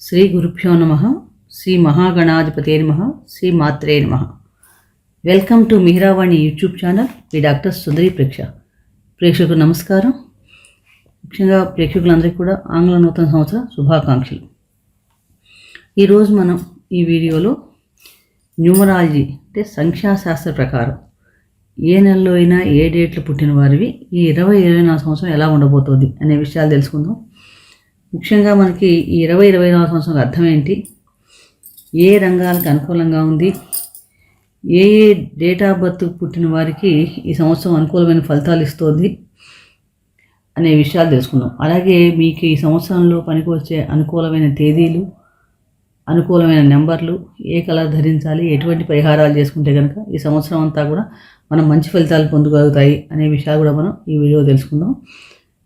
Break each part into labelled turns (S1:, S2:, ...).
S1: శ్రీ గురుభ్యో నమః. శ్రీ మహాగణాధిపతే నమః. శ్రీ మాత్రే నమః. Welcome to Mihiravani YouTube channel. ఈ డాక్టర్ సుందరి ప్రేక్షకులకు నమస్కారం. ముఖ్యంగా ప్రేక్షకులందరికీ కూడా ఆంగ్ల నూతన సంవత్సర శుభాకాంక్షలు. ఈరోజు మనం ఈ వీడియోలో న్యూమరాలజీ అంటే సంఖ్యాశాస్త్ర ప్రకారం ఏ నెలలో అయినా ఏ డేట్లు పుట్టిన వారివి ఈ 2024 సంవత్సరం ఎలా ఉండబోతోంది అనే విషయాలు తెలుసుకుందాం. ముఖ్యంగా మనకి ఈ 2024 సంవత్సరం అర్థం ఏంటి, ఏ రంగాలకు అనుకూలంగా ఉంది, ఏ డేట్ ఆఫ్ బర్త్ పుట్టిన వారికి ఈ సంవత్సరం అనుకూలమైన ఫలితాలు ఇస్తుంది అనే విషయాలు తెలుసుకుందాం. అలాగే మీకు ఈ సంవత్సరంలో పనికి వచ్చే అనుకూలమైన తేదీలు, అనుకూలమైన నెంబర్లు, ఏ కలర్ ధరించాలి, ఎటువంటి పరిహారాలు చేసుకుంటే కనుక ఈ సంవత్సరం అంతా కూడా మనం మంచి ఫలితాలు పొందగలుగుతాయి అనే విషయాలు కూడా మనం ఈ వీడియో తెలుసుకుందాం.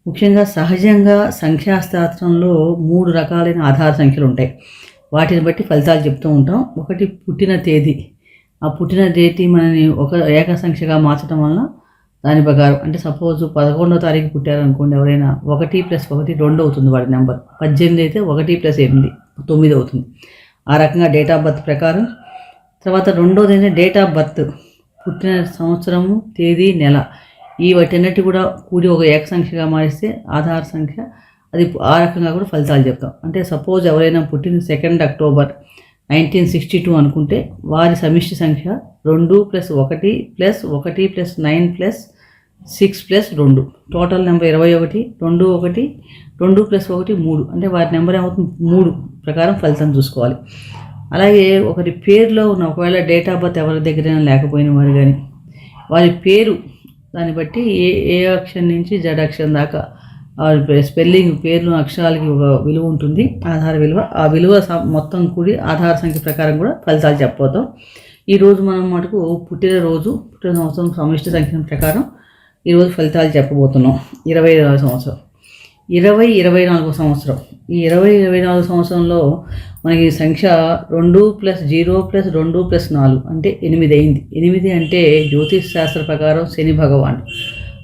S1: ముఖ్యంగా సహజంగా సంఖ్యాశాస్త్రంలో 3 రకాలైన ఆధార సంఖ్యలు ఉంటాయి. వాటిని బట్టి ఫలితాలు చెప్తూ ఉంటాం. ఒకటి పుట్టిన తేదీ, ఆ పుట్టిన తేదీ మనని ఒక ఏక సంఖ్యగా మార్చడం వలన దాని ప్రకారం అంటే సపోజ్ 11వ తారీఖు పుట్టారనుకోండి, ఎవరైనా 1 + 1 2 అవుతుంది వాడి నెంబర్. 18 అయితే 1 + 8 9 అవుతుంది. ఆ రకంగా డేట్ ఆఫ్ బర్త్ ప్రకారం. తర్వాత రెండోది అయితే డేట్ ఆఫ్ బర్త్, పుట్టిన సంవత్సరము, తేదీ, నెల, ఈ వాటన్నిటి కూడా కూడి ఒక ఏక సంఖ్యగా మారిస్తే ఆధార సంఖ్య, అది ఆ రకంగా కూడా ఫలితాలు చెప్తాం. అంటే సపోజ్ ఎవరైనా పుట్టిన 2 అక్టోబర్ 1962 అనుకుంటే వారి సమిష్టి సంఖ్య 2 + 1 + 1 + 9 + 6 + 2, టోటల్ నెంబర్ 21. 2 1 2 + 1 3, అంటే వారి నెంబర్ ఏమవుతుంది 3 ప్రకారం ఫలితం చూసుకోవాలి. అలాగే ఒకరి పేరులో ఉన్న, ఒకవేళ డేట్ ఆఫ్ బర్త్ ఎవరి దగ్గరైనా లేకపోయిన వారు కానీ వారి పేరు దాన్ని బట్టి ఏ అక్షరం నుంచి జడ్ అక్షరం దాకా స్పెల్లింగ్, పేర్లు, అక్షరాలకి ఒక విలువ ఉంటుంది, ఆధార విలువ. ఆ విలువ మొత్తం కూడి ఆధార సంఖ్య ప్రకారం కూడా ఫలితాలు చెప్పబోతాం. ఈరోజు మనం మటుకు పుట్టిన సంవత్సరం సమిష్టి సంఖ్య ప్రకారం ఈరోజు ఫలితాలు చెప్పబోతున్నాం. 2024 సంవత్సరం, 2024 సంవత్సరం. ఈ 2024 సంవత్సరంలో మనకి సంఖ్య 2 + 0 + 2 + 4 అంటే 8 అయింది. 8 అంటే జ్యోతిష్ శాస్త్ర ప్రకారం శని భగవాన్.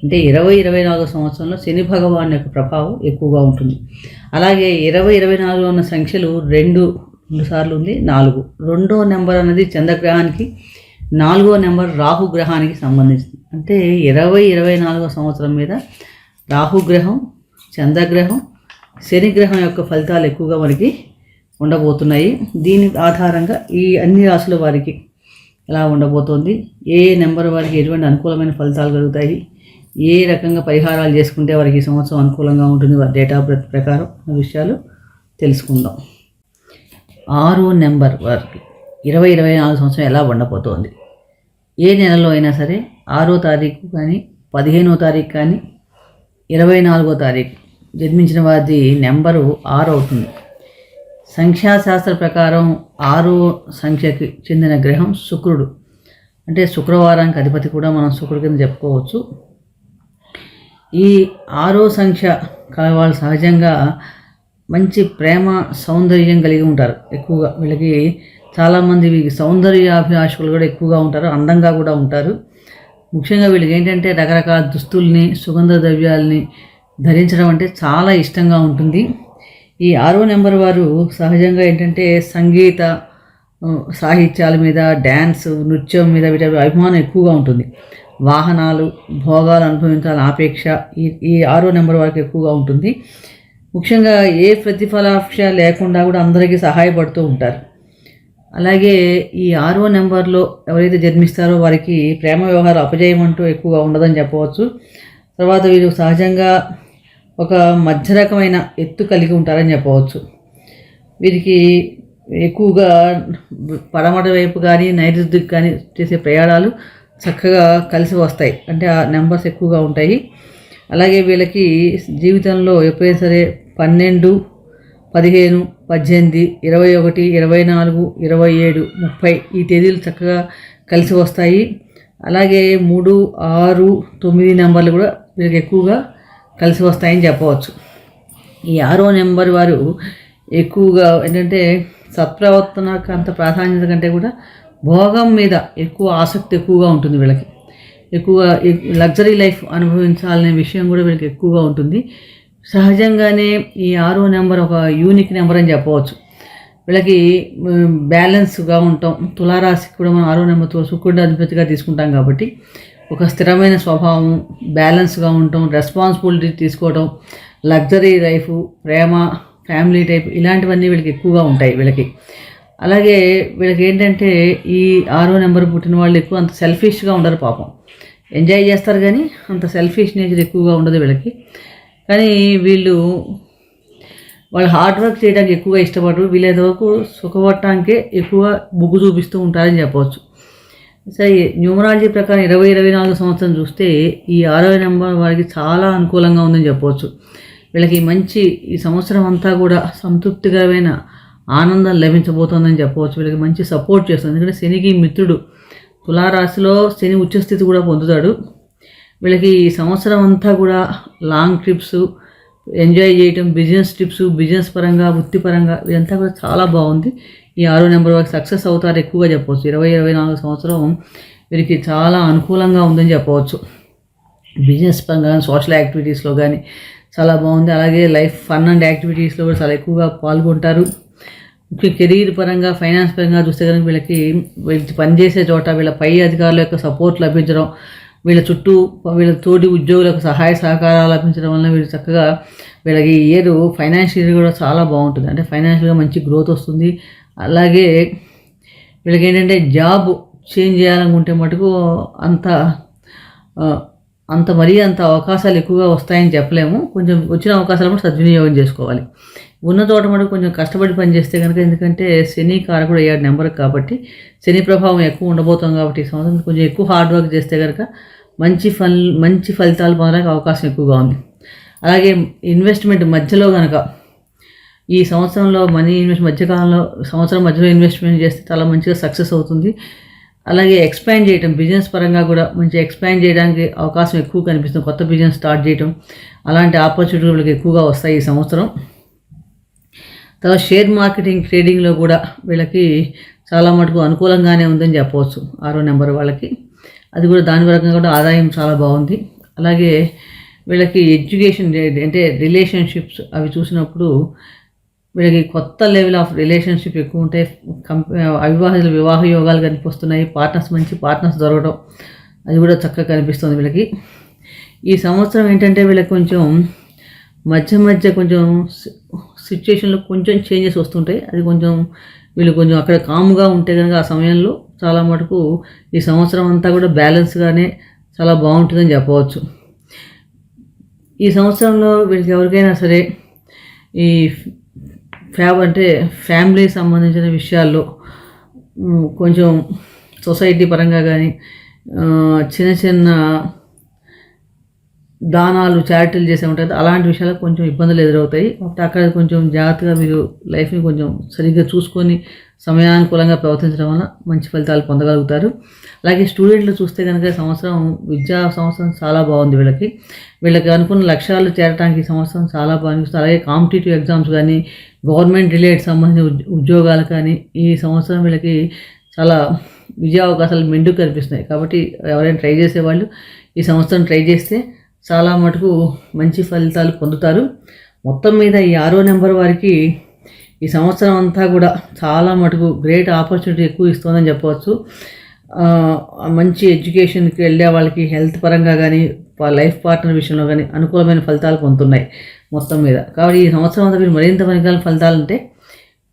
S1: అంటే 2024 సంవత్సరంలో శని భగవాన్ యొక్క ప్రభావం ఎక్కువగా ఉంటుంది. అలాగే 2024లో ఉన్న సంఖ్యలు 2 సార్లు ఉంది, 4. రెండో నెంబర్ అనేది చంద్రగ్రహానికి, 4వ నెంబర్ రాహుగ్రహానికి సంబంధించింది. అంటే 2024 సంవత్సరం మీద రాహుగ్రహం, చంద్రగ్రహం, శనిగ్రహం యొక్క ఫలితాలు ఎక్కువగా మనకి ఉండబోతున్నాయి. దీని ఆధారంగా ఈ అన్ని రాశుల వారికి ఎలా ఉండబోతోంది, ఏ నెంబర్ వారికి ఎటువంటి అనుకూలమైన ఫలితాలు కలుగుతాయి, ఏ రకంగా పరిహారాలు చేసుకుంటే వారికి ఈ సంవత్సరం అనుకూలంగా ఉంటుంది వారి డేట్ ఆఫ్ బర్త్ ప్రకారం విషయాలు తెలుసుకుందాం. 6వ నెంబర్ వారికి 2024 సంవత్సరం ఎలా ఉండబోతోంది. ఏ నెలలో అయినా సరే 6వ తారీఖు కానీ 15వ తారీఖు కానీ 24వ తారీఖు జన్మించిన వారి నెంబరు 6 అవుతుంది. సంఖ్యాశాస్త్ర ప్రకారం 6వ సంఖ్యకి చెందిన గ్రహం శుక్రుడు. అంటే శుక్రవారానికి అధిపతి కూడా మనం శుక్రుడి కింద చెప్పుకోవచ్చు. ఈ 6వ సంఖ్య కలవాళ్ళు సహజంగా మంచి ప్రేమ, సౌందర్యం కలిగి ఉంటారు. ఎక్కువగా వీళ్ళకి చాలామంది సౌందర్యాభిలాషకులు కూడా ఎక్కువగా ఉంటారు, అందంగా కూడా ఉంటారు. ముఖ్యంగా వీళ్ళకి ఏంటంటే రకరకాల దుస్తుల్ని, సుగంధ ద్రవ్యాలని ధరించడం అంటే చాలా ఇష్టంగా ఉంటుంది. ఈ 6వ నెంబర్ వారు సహజంగా ఏంటంటే సంగీత, సాహిత్యాల మీద, డ్యాన్స్, నృత్యం మీద వీటి అభిమానం ఎక్కువగా ఉంటుంది. వాహనాలు, భోగాలు అనుభవించాలని ఆపేక్ష ఈ 6వ నెంబర్ వారికి ఎక్కువగా ఉంటుంది. ముఖ్యంగా ఏ ప్రతిఫలాపేక్ష లేకుండా కూడా అందరికీ సహాయపడుతూ ఉంటారు. అలాగే ఈ 6వ నెంబర్లో ఎవరైతే జన్మిస్తారో వారికి ప్రేమ వ్యవహారం అపజయం అంటూ ఎక్కువగా ఉండదని చెప్పవచ్చు. తర్వాత వీరు సహజంగా ఒక మధ్య రకమైన ఎత్తు కలిగి ఉంటారని చెప్పవచ్చు. వీరికి ఎక్కువగా పడమట వైపు కానీ నైరుతికి కానీ చేసే ప్రయాణాలు చక్కగా కలిసి వస్తాయి, అంటే ఆ నెంబర్స్ ఎక్కువగా ఉంటాయి. అలాగే వీళ్ళకి జీవితంలో ఎప్పుడైనా సరే 12, 15, 18, 21, 24, 27, 30 ఈ తేదీలు చక్కగా కలిసి వస్తాయి. అలాగే 3, 6, 9 నెంబర్లు కూడా వీళ్ళకి ఎక్కువగా కలిసి వస్తాయని చెప్పవచ్చు. ఈ 6వ నెంబర్ వారు ఎక్కువగా ఏంటంటే సత్ప్రవర్తనకు అంత ప్రాధాన్యత కంటే కూడా భోగం మీద ఎక్కువ ఆసక్తి ఎక్కువగా ఉంటుంది వీళ్ళకి. ఎక్కువగా లగ్జరీ లైఫ్ అనుభవించాలనే విషయం కూడా వీళ్ళకి ఎక్కువగా ఉంటుంది. సహజంగానే ఈ 6వ నెంబర్ ఒక యూనిక్ నెంబర్ అని చెప్పవచ్చు. వీళ్ళకి బ్యాలెన్స్గా ఉంటాం. తులారాశికి కూడా మనం 6వ నెంబర్తో శుక్రుడిని అధిపతిగా తీసుకుంటాం కాబట్టి ఒక స్థిరమైన స్వభావం, బ్యాలెన్స్గా ఉండటం, రెస్పాన్సిబిలిటీ తీసుకోవడం, లగ్జరీ లైఫ్, ప్రేమ, ఫ్యామిలీ టైప్ ఇలాంటివన్నీ వీళ్ళకి ఎక్కువగా ఉంటాయి వీళ్ళకి. అలాగే వీళ్ళకి ఏంటంటే ఈ 6వ నెంబర్ పుట్టిన వాళ్ళు ఎక్కువ అంత సెల్ఫిష్గా ఉండరు పాపం. ఎంజాయ్ చేస్తారు కానీ అంత సెల్ఫిష్ నేచర్ ఎక్కువగా ఉండదు వీళ్ళకి. కానీ వాళ్ళు హార్డ్ వర్క్ చేయడానికి ఎక్కువగా ఇష్టపడరు. వీళ్ళేంత వరకు సుఖపడటానికే ఎక్కువ మొగ్గు చూపిస్తూ ఉంటారని చెప్పవచ్చు. సరే, న్యూమరాలజీ ప్రకారం 2024 సంవత్సరం చూస్తే ఈ 6వ నెంబర్ వారికి చాలా అనుకూలంగా ఉందని చెప్పవచ్చు. వీళ్ళకి మంచి ఈ సంవత్సరం అంతా కూడా సంతృప్తికరమైన ఆనందం లభించబోతోందని చెప్పవచ్చు. వీళ్ళకి మంచి సపోర్ట్ చేస్తుంది. ఎందుకంటే శనికి మిత్రుడు, తులారాశిలో శని ఉచ్చస్థితి కూడా పొందుతాడు. వీళ్ళకి ఈ సంవత్సరం అంతా కూడా లాంగ్ ట్రిప్స్ ఎంజాయ్ చేయటం, బిజినెస్ ట్రిప్స్, బిజినెస్ పరంగా, వృత్తిపరంగా ఇదంతా కూడా చాలా బాగుంది. ఈ 6వ నెంబర్ వారికి సక్సెస్ అవుతారు ఎక్కువగా చెప్పవచ్చు. 2024 సంవత్సరం వీరికి చాలా అనుకూలంగా ఉందని చెప్పవచ్చు. బిజినెస్ పరంగా, సోషల్ యాక్టివిటీస్లో కానీ చాలా బాగుంది. అలాగే లైఫ్ ఫన్ అండ్ యాక్టివిటీస్లో కూడా చాలా ఎక్కువగా పాల్గొంటారు. కెరీర్ పరంగా, ఫైనాన్స్ పరంగా చూస్తే కనుక వీళ్ళు పనిచేసే చోట వీళ్ళ పై అధికారుల యొక్క సపోర్ట్ లభించడం, వీళ్ళ చుట్టూ వీళ్ళ తోటి ఉద్యోగులకు సహాయ సహకారాలు లభించడం వల్ల వీళ్ళు చక్కగా వీళ్ళకి ఈ ఇయర్ ఫైనాన్షియల్ కూడా చాలా బాగుంటుంది. అంటే ఫైనాన్షియల్గా మంచి గ్రోత్ వస్తుంది. అలాగే వీళ్ళకి ఏంటంటే జాబ్ చేంజ్ చేయాలనుకుంటే మటుకు అంత అవకాశాలు ఎక్కువగా వస్తాయని చెప్పలేము. కొంచెం వచ్చిన అవకాశాలు కూడా సద్వినియోగం చేసుకోవాలి. ఉన్న చోట మటుకు కొంచెం కష్టపడి పనిచేస్తే కనుక, ఎందుకంటే శని కారకుడు అయ్యాడు నెంబర్కి కాబట్టి శని ప్రభావం ఎక్కువ ఉండబోతాం కాబట్టి ఈ సంవత్సరం కొంచెం ఎక్కువ హార్డ్ వర్క్ చేస్తే కనుక మంచి ఫలితాలు పొందడానికి అవకాశం ఎక్కువగా ఉంది. అలాగే ఇన్వెస్ట్మెంట్ మధ్యలో కనుక ఈ సంవత్సరంలో మనీ మధ్యకాలంలో సంవత్సరం మధ్యలో ఇన్వెస్ట్మెంట్ చేస్తే చాలా మంచిగా సక్సెస్ అవుతుంది. అలాగే ఎక్స్పాండ్ చేయటం, బిజినెస్ పరంగా కూడా మంచి ఎక్స్పాండ్ చేయడానికి అవకాశం ఎక్కువ కనిపిస్తుంది. కొత్త బిజినెస్ స్టార్ట్ చేయటం అలాంటి ఆపర్చునిటీలకు ఎక్కువగా వస్తాయి ఈ సంవత్సరం. తర్వాత షేర్ మార్కెటింగ్, ట్రేడింగ్లో కూడా వీళ్ళకి చాలా మటుకు అనుకూలంగానే ఉందని చెప్పవచ్చు 6వ నెంబర్ వాళ్ళకి. అది కూడా దాని పరంగా కూడా ఆదాయం చాలా బాగుంది. అలాగే వీళ్ళకి ఎడ్యుకేషన్ అంటే రిలేషన్షిప్స్ అవి చూసినప్పుడు వీళ్ళకి కొత్త లెవెల్ ఆఫ్ రిలేషన్షిప్ ఎక్కువ ఉంటాయి. అవివాహితులు వివాహ యోగాలు కనిపిస్తున్నాయి. మంచి పార్ట్నర్స్ దొరకడం అది కూడా చక్కగా కనిపిస్తుంది వీళ్ళకి. ఈ సంవత్సరం ఏంటంటే వీళ్ళకి కొంచెం మధ్య కొంచెం సిచ్యుయేషన్లో కొంచెం చేంజెస్ వస్తుంటాయి. అది వీళ్ళు కొంచెం అక్కడ కామ్గా ఉంటే కనుక ఆ సమయంలో చాలా మటుకు ఈ సంవత్సరం అంతా కూడా బ్యాలెన్స్గానే చాలా బాగుంటుందని చెప్పవచ్చు. ఈ సంవత్సరంలో వీళ్ళకి ఎవరికైనా సరే ఈ ఫ్యామిలీకి సంబంధించిన విషయాల్లో కొంచెం సొసైటీ పరంగా కానీ చిన్న దానాలు, చారిటీలు చేసే ఉంటుంది. అలాంటి విషయాలకు కొంచెం ఇబ్బందులు ఎదురవుతాయి. కాబట్టి అక్కడ కొంచెం జాగ్రత్తగా మీరు లైఫ్ని కొంచెం సరిగ్గా చూసుకొని సమయానుకూలంగా ప్రవర్తించడం వల్ల మంచి ఫలితాలు పొందగలుగుతారు. అలాగే స్టూడెంట్లు చూస్తే కనుక విద్యా సంవత్సరం చాలా బాగుంది వీళ్ళకి అనుకున్న లక్ష్యాలు చేరడానికి ఈ సంవత్సరం చాలా బాగుంది. అలాగే కాంపిటేటివ్ ఎగ్జామ్స్ కానీ, గవర్నమెంట్ రిలేటెడ్ సంబంధించిన ఉద్యోగాలు కానీ ఈ సంవత్సరం వీళ్ళకి చాలా విజయ అవకాశాలు మెండుగా కనిపిస్తున్నాయి. కాబట్టి ఎవరైనా ట్రై చేసేవాళ్ళు ఈ సంవత్సరం ట్రై చేస్తే చాలా మటుకు మంచి ఫలితాలు పొందుతారు. మొత్తం మీద ఈ 6వ నెంబర్ వారికి ఈ సంవత్సరం అంతా కూడా చాలా మటుకు గ్రేట్ ఆపర్చునిటీ ఎక్కువ ఇస్తుందని చెప్పవచ్చు. మంచి ఎడ్యుకేషన్కి వెళ్ళే వాళ్ళకి హెల్త్ పరంగా కానీ, లైఫ్ పార్ట్నర్ విషయంలో కానీ అనుకూలమైన ఫలితాలు పొందుతున్నాయి మొత్తం మీద. కాబట్టి ఈ సంవత్సరం అంతా మీరు మరింత పనికాల ఫలితాలు అంటే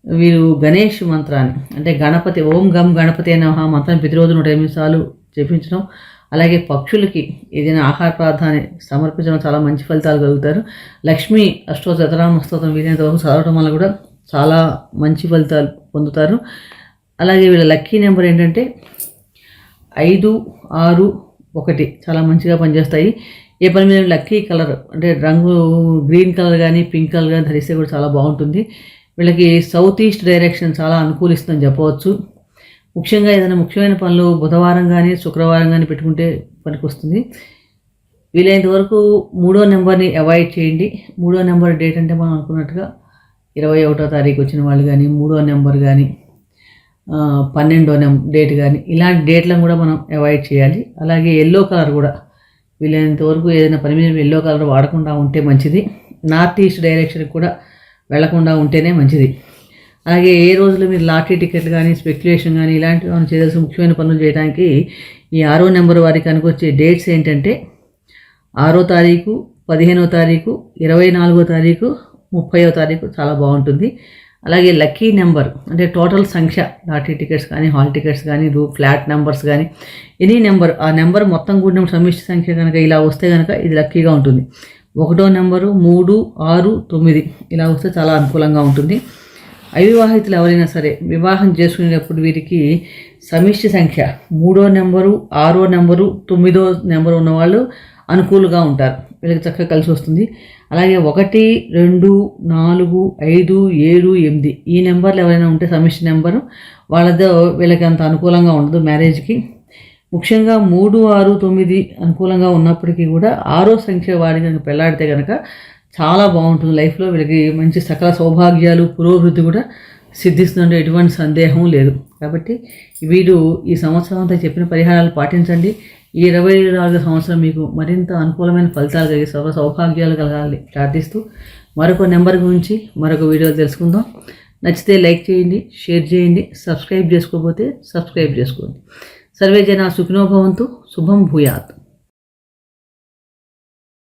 S1: వీరు గణేష్ మంత్రాన్ని అంటే గణపతి ఓం గం గణపతి అనే మంత్రాన్ని ప్రతిరోజు 108 సార్లు జపించడం, అలాగే పక్షులకి ఏదైనా ఆహార పదార్థాన్ని సమర్పించడం చాలా మంచి ఫలితాలు కలుగుతారు. లక్ష్మీ అష్టోత్తరం వీలైనంత వరకు చదవడం వల్ల కూడా చాలా మంచి ఫలితాలు పొందుతారు. అలాగే వీళ్ళ లక్కీ నెంబర్ ఏంటంటే 5, 6, 1 చాలా మంచిగా పనిచేస్తాయి. ఏ పని మీద లక్కీ కలర్ అంటే రంగు గ్రీన్ కలర్ కానీ, పింక్ కలర్ కానీ ధరిస్తే కూడా చాలా బాగుంటుంది. వీళ్ళకి సౌత్ ఈస్ట్ డైరెక్షన్ చాలా అనుకూలిస్తుందని చెప్పవచ్చు. ముఖ్యంగా ఏదైనా ముఖ్యమైన పనులు బుధవారం కానీ, శుక్రవారం కానీ పెట్టుకుంటే పనికొస్తుంది. వీలైనంత వరకు 3వ నెంబర్ని అవాయిడ్ చేయండి. 3వ నెంబర్ డేట్ అంటే మనం అనుకున్నట్టుగా 21వ తారీఖు వచ్చిన వాళ్ళు కానీ, 3వ నెంబర్ కానీ, 12వ డేట్ కానీ ఇలాంటి డేట్లను కూడా మనం అవాయిడ్ చేయాలి. అలాగే ఎల్లో కలర్ కూడా వీలైనంత వరకు ఏదైనా పని మీద ఎల్లో కలర్ వాడకుండా ఉంటే మంచిది. నార్త్ ఈస్ట్ డైరెక్షన్కి కూడా వెళ్లకుండా ఉంటేనే మంచిది. అలాగే ఏ రోజులో మీరు లాటరీ టికెట్లు కానీ స్పెక్యులేషన్ కానీ ఇలాంటివి మనం చేయాల్సిన ముఖ్యమైన పనులు చేయడానికి ఈ 6వ నెంబర్ వారికి అనుకొచ్చే డేట్స్ ఏంటంటే 6వ తారీఖు, 15వ తారీఖు, 24వ తారీఖు, 30వ తారీఖు చాలా బాగుంటుంది. అలాగే లక్కీ నెంబర్ అంటే టోటల్ సంఖ్య లాటరీ టికెట్స్ కానీ హాల్ టికెట్స్ కానీ ఫ్లాట్ నెంబర్స్ కానీ ఎనీ నెంబర్ ఆ నెంబర్ మొత్తం కూడిన సమిష్టి సంఖ్య కనుక ఇలా వస్తే కనుక ఇది లక్కీగా ఉంటుంది. 1వ నెంబరు 3, 6, 9 ఇలా వస్తే చాలా అనుకూలంగా ఉంటుంది. అవివాహితులు ఎవరైనా సరే వివాహం చేసుకునేటప్పుడు వీరికి సమిష్టి సంఖ్య 3వ నెంబరు, 6వ నెంబరు, 9వ నెంబరు ఉన్నవాళ్ళు అనుకూలంగా ఉంటారు. వీళ్ళకి చక్కగా కలిసి వస్తుంది. అలాగే 1, 2, 4, 5, 7, 8 ఈ నెంబర్లు ఎవరైనా ఉంటే సమిష్టి నెంబరు వాళ్ళతో వీళ్ళకి అంత అనుకూలంగా ఉండదు మ్యారేజ్కి. ముఖ్యంగా 3, 6, 9 అనుకూలంగా ఉన్నప్పటికీ కూడా 6వ సంఖ్య వాడి కనుక పెళ్ళాడితే కనుక చాలా బాగుంటుంది. లైఫ్లో వీళ్ళకి మంచి సకల సౌభాగ్యాలు పురోభివృద్ధి కూడా సిద్ధిస్తుందంటే ఎటువంటి సందేహం లేదు. కాబట్టి వీరు ఈ సంవత్సరం అంతా చెప్పిన పరిహారాలు పాటించండి. ఈ 2024 సంవత్సరం మీకు మరింత అనుకూలమైన ఫలితాలు కలిగి సౌభాగ్యాలు కలగాలి ప్రార్థిస్తూ మరొక నెంబర్ గురించి మరొక వీడియోలో తెలుసుకుందాం. నచ్చితే లైక్ చేయండి, షేర్ చేయండి, సబ్స్క్రైబ్ చేసుకోకపోతే సబ్స్క్రైబ్ చేసుకోండి. సర్వే జన సుఖినో భవంతు. శుభం భూయాత్.